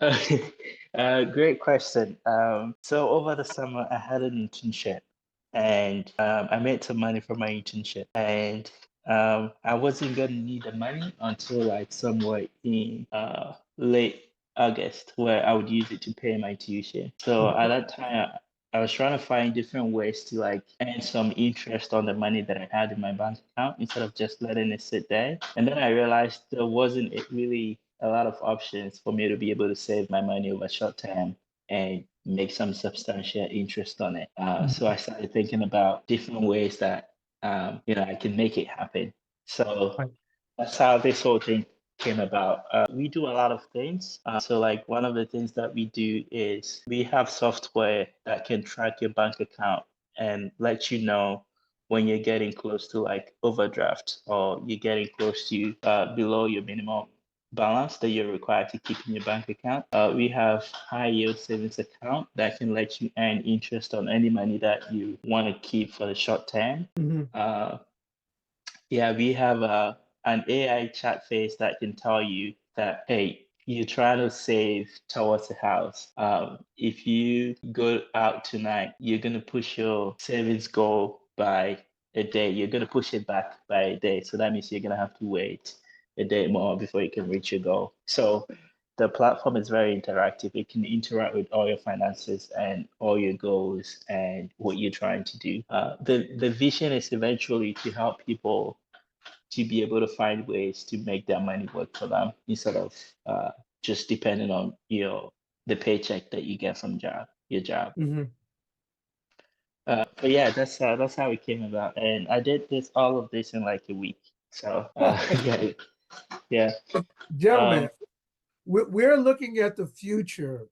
Great question. So over the summer, I had an internship, and I made some money from my internship, and I wasn't gonna need the money until like somewhere in late August, where I would use it to pay my tuition. So at that time, I was trying to find different ways to like earn some interest on the money that I had in my bank account instead of just letting it sit there. And then I realized there wasn't really a lot of options for me to be able to save my money over short term and make some substantial interest on it. So I started thinking about different ways that I can make it happen. So Right. that's how this whole thing came about. We do a lot of things. So like one of the things that we do is we have software that can track your bank account and let you know when you're getting close to like overdraft or you're getting close to below your minimum balance that you're required to keep in your bank account. We have high yield savings account that can let you earn interest on any money that you want to keep for the short term. Mhm. Uh, yeah, we have an AI chat face that can tell you that, hey, you're trying to save towards a house. If you go out tonight, you're going to push your savings goal by a day. You're going to push it back by a day. So that means you're going to have to wait a day more before you can reach your goal. So the platform is very interactive. It can interact with all your finances and all your goals and what you're trying to do. The vision is eventually to help people to be able to find ways to make their money work for them instead of just depending on the paycheck that you get from your job. Mhm. But yeah, that's how it came about, and I did all of this in like a week. So yeah, yeah. Gentlemen, Um, we're looking at the future